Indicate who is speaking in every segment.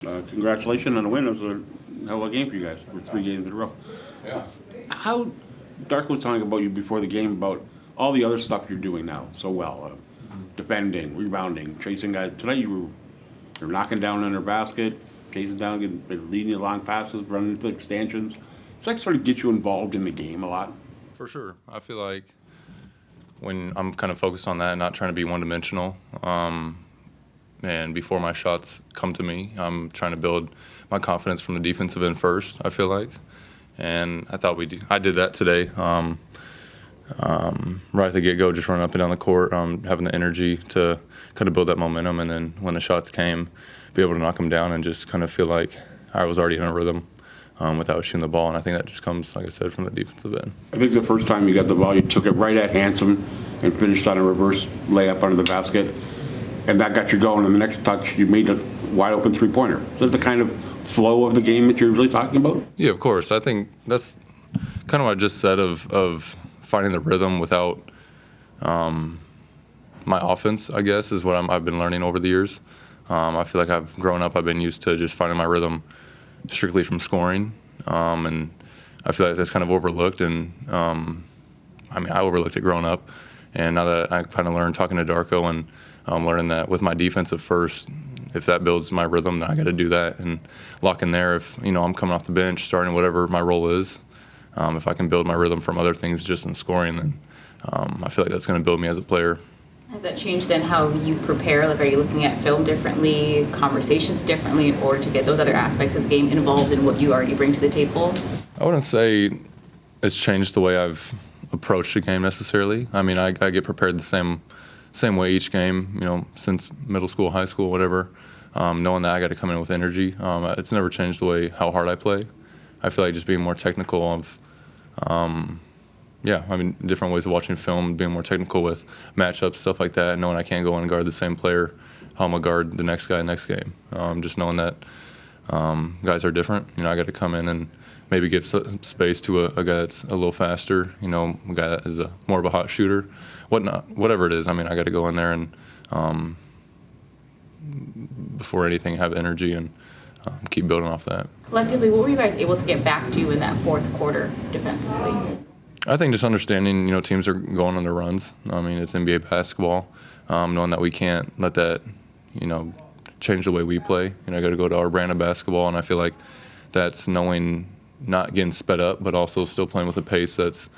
Speaker 1: Congratulations on the win. It was a hell of a game for you guys. For 3 games in a row.
Speaker 2: Yeah.
Speaker 1: How Dark was talking about you before the game about all the other stuff you're doing now so well, defending, rebounding, chasing guys. Tonight you're knocking down under basket, chasing down, leading you long passes, running into extensions. It's like sort of get you involved in the game a lot.
Speaker 2: For sure. I feel like when I'm kind of focused on that, not trying to be one-dimensional, and before my shots come to me, I'm trying to build my confidence from the defensive end first, I feel like. And I did that today. Right at the get-go, just running up and down the court, having the energy to kind of build that momentum, and then when the shots came, be able to knock them down and just kind of feel like I was already in a rhythm without shooting the ball. And I think that just comes, like I said, from the defensive end.
Speaker 1: I think the first time you got the ball, you took it right at Handsome and finished on a reverse layup under the basket, and that got you going. And the next touch, you made a wide-open three-pointer. Is that the kind of flow of the game that you're really talking about?
Speaker 2: Yeah, of course. I think that's kind of what I just said of finding the rhythm without my offense, I guess, is what I've been learning over the years. I feel like I've grown up, I've been used to just finding my rhythm strictly from scoring, and I feel like that's kind of overlooked. And I overlooked it growing up, and now that I kind of learned talking to Darko and learning that with my defensive first, if that builds my rhythm, then I got to do that and lock in there. If I'm coming off the bench, starting whatever my role is, if I can build my rhythm from other things just in scoring, then I feel like that's going to build me as a player.
Speaker 3: Has that changed then how you prepare? Like, are you looking at film differently, conversations differently in order to get those other aspects of the game involved in what you already bring to the table?
Speaker 2: I wouldn't say it's changed the way I've approached the game necessarily. I mean, I get prepared the same way each game, since middle school, high school, whatever, knowing that I got to come in with energy. It's never changed the way how hard I play. I feel like just being more technical of, different ways of watching film, being more technical with matchups, stuff like that, knowing I can't go in and guard the same player, how I'm going to guard the next guy next game. Just knowing that guys are different. I got to come in and maybe give space to a guy that's a little faster, a guy that is more of a hot shooter, whatever it is. I got to go in there and, before anything, have energy and keep building off that.
Speaker 3: Collectively, what were you guys able to get back to in that fourth quarter defensively?
Speaker 2: I think just understanding, teams are going on their runs. It's NBA basketball, knowing that we can't let that, change the way we play. I got to go to our brand of basketball, and I feel like that's knowing not getting sped up, but also still playing with a pace that's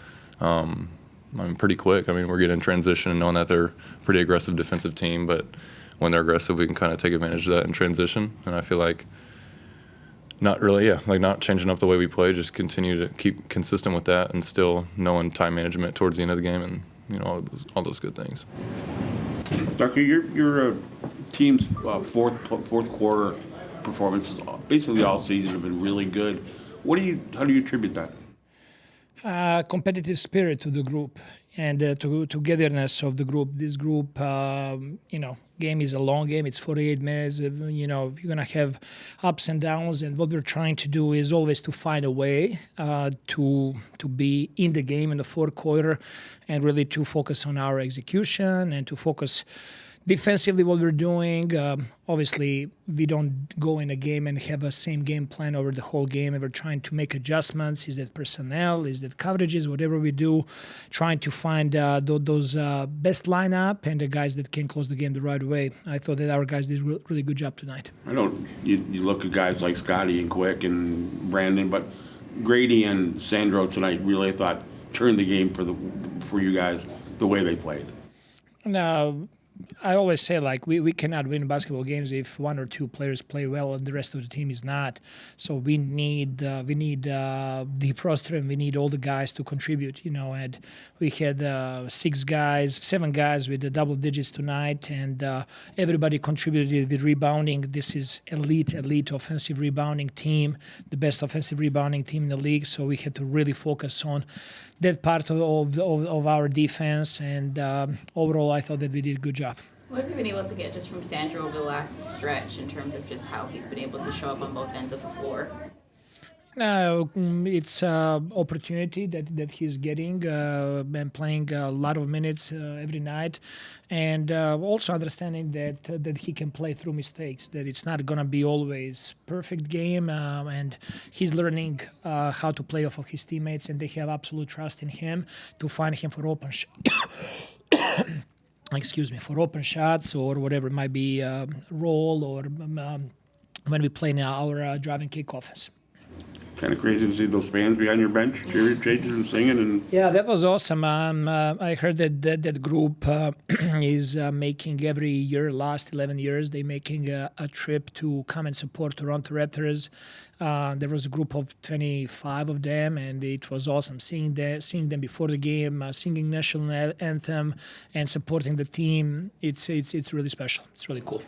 Speaker 2: pretty quick. We're getting in transition and knowing that they're a pretty aggressive defensive team, but when they're aggressive, we can kind of take advantage of that in transition. And I feel like not changing up the way we play, just continue to keep consistent with that and still knowing time management towards the end of the game and, all those good things.
Speaker 1: Darko, your team's fourth quarter performances basically all season have been really good. How do you attribute that?
Speaker 4: Competitive spirit to the group and togetherness of the group. This group, game is a long game. It's 48 minutes. You're going to have ups and downs. And what we're trying to do is always to find a way to be in the game in the fourth quarter and really to focus on our execution and to focus defensively what we're doing. Obviously, we don't go in a game and have a same game plan over the whole game. And we're trying to make adjustments. Is that personnel? Is that coverages? Whatever we do, trying to find those best lineup and the guys that can close the game the right way. I thought that our guys did a really good job tonight.
Speaker 1: I know you look at guys like Scotty and Quick and Brandon, but Gradey and Sandro tonight really, I thought, turned the game for you guys the way they played.
Speaker 4: No. I always say, we cannot win basketball games if one or two players play well and the rest of the team is not. So we need deep roster, and we need all the guys to contribute, And we had 7 guys with the double digits tonight, and everybody contributed with rebounding. This is elite offensive rebounding team, the best offensive rebounding team in the league. So we had to really focus on that part of our defense, and overall I thought that we did a good job.
Speaker 3: What have you been able to get just from Sandro over the last stretch in terms of just how he's been able to show up on both ends of the floor?
Speaker 4: It's opportunity that he's getting and playing a lot of minutes every night, and also understanding that he can play through mistakes. That it's not gonna be always perfect game, and he's learning how to play off of his teammates, and they have absolute trust in him to find him for open for open shots or whatever it might be, roll or when we play now our driving kick offense.
Speaker 1: Kind of crazy to see those fans behind your bench cheering, chanting, and singing. And
Speaker 4: Yeah, that was awesome. I heard that group is making every year, last 11 years, they're making a trip to come and support Toronto Raptors. There was a group of 25 of them, and it was awesome seeing them before the game, singing national anthem and supporting the team. It's really special. It's really cool.